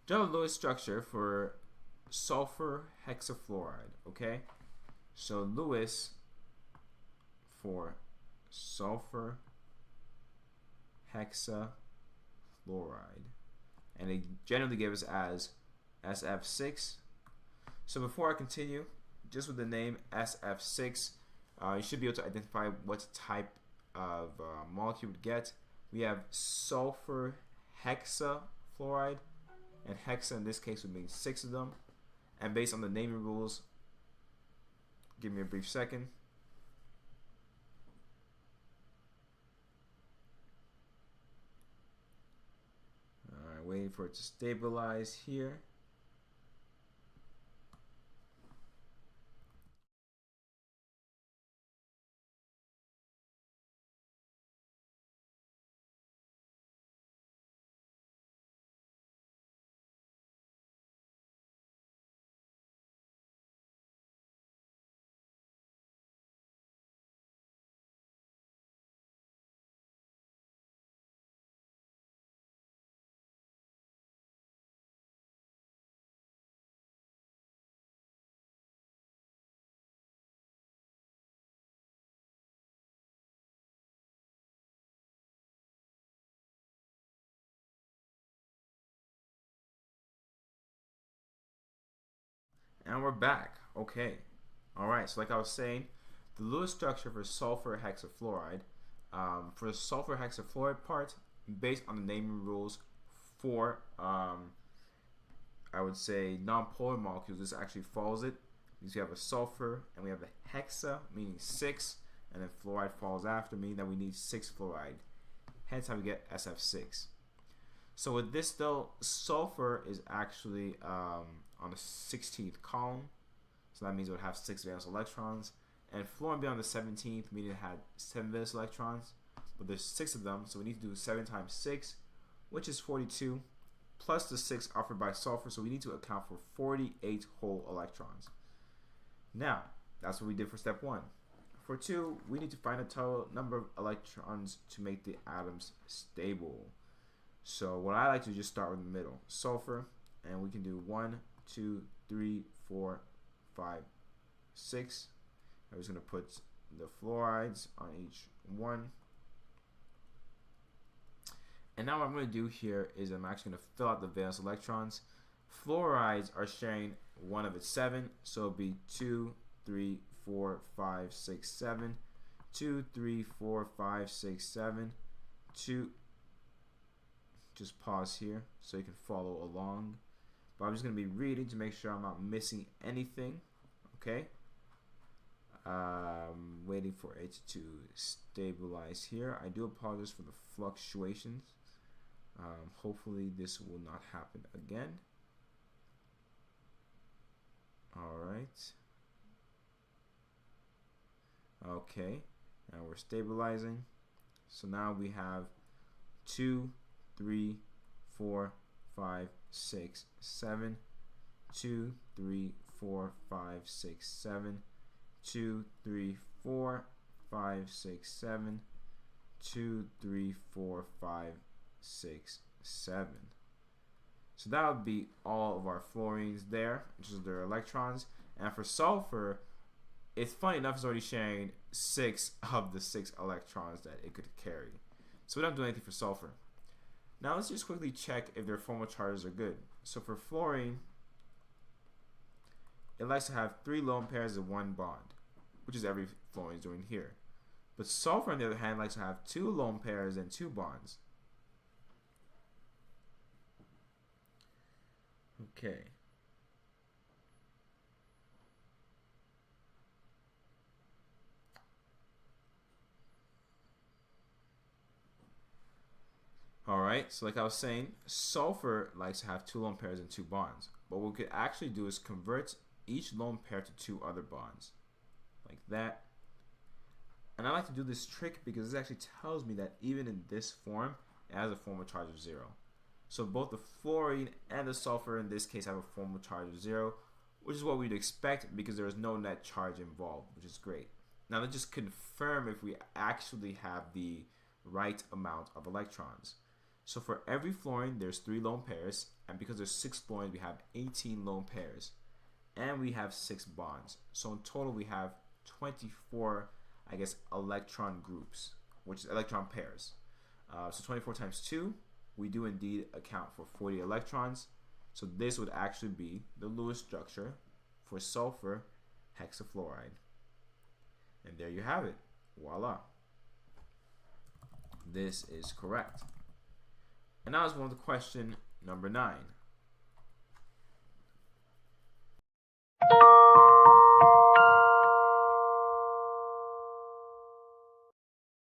draw the Lewis structure for sulfur hexafluoride. Okay, so Lewis for sulfur hexafluoride, and they generally give us as SF6. So before I continue, just with the name SF6, you should be able to identify what type of molecule you would get. We have sulfur hexafluoride, and hexa in this case would mean 6 of them. And based on the naming rules, give me a brief second. Alright, waiting for it to stabilize here. And we're back. Okay. Alright, so like I was saying, the Lewis structure for sulfur hexafluoride, for the sulfur hexafluoride part, based on the naming rules for, I would say, nonpolar molecules, this actually follows it. Because we have a sulfur and we have a hexa, meaning 6, and then fluoride falls after, meaning that we need 6 fluoride. Hence how we get SF6. So with this though, sulfur is actually on the 16th column, so that means it would have 6 valence electrons, and fluorine would be on the 17th, meaning it had 7 valence electrons, but there's 6 of them, so we need to do 7 times 6, which is 42, plus the 6 offered by sulfur, so we need to account for 48 whole electrons. Now, that's what we did for step 1. For 2, we need to find a total number of electrons to make the atoms stable. So what I like to just start with the middle, sulfur, and we can do 1, 2, 3, 4, 5, 6. I'm just going to put the fluorides on each one. And now what I'm going to do here is I'm actually going to fill out the valence electrons. Fluorides are sharing 1 of its 7, so it'll be 2, 3, 4, 5, 6, 7, 2, 3, 4, 5, 6, 7, 2. Just pause here so you can follow along. But I'm just going to be reading to make sure I'm not missing anything. Okay. Waiting for it to stabilize here. I do apologize for the fluctuations. Hopefully this will not happen again. Alright. Okay. Now we're stabilizing. So now we have 2, 3, 4, 5, 6, 7, 2, 3, 4, 5, 6, 7, 2, 3, 4, 5, 6, 7, 2, 3, 4, 5, 6, 7. So that would be all of our fluorines there, which is their electrons. And for sulfur, it's funny enough, it's already sharing 6 of the 6 electrons that it could carry. So we don't do anything for sulfur. Now let's just quickly check if their formal charges are good. So for fluorine, it likes to have 3 lone pairs and 1 bond, which is every fluorine is doing here. But sulfur, on the other hand, likes to have 2 lone pairs and 2 bonds. Okay. Alright, so like I was saying, sulfur likes to have 2 lone pairs and 2 bonds. But what we could actually do is convert each lone pair to 2 other bonds. Like that. And I like to do this trick because this actually tells me that even in this form, it has a formal charge of 0. So both the fluorine and the sulfur in this case have a formal charge of 0, which is what we'd expect because there is no net charge involved, which is great. Now let's just confirm if we actually have the right amount of electrons. So for every fluorine, there's 3 lone pairs, and because there's 6 fluorines, we have 18 lone pairs, and we have 6 bonds. So in total, we have 24, I guess, electron groups, which is electron pairs. So 24 times 2, we do indeed account for 40 electrons. So this would actually be the Lewis structure for sulfur hexafluoride. And there you have it. Voila. This is correct. And now let's move on to question number 9.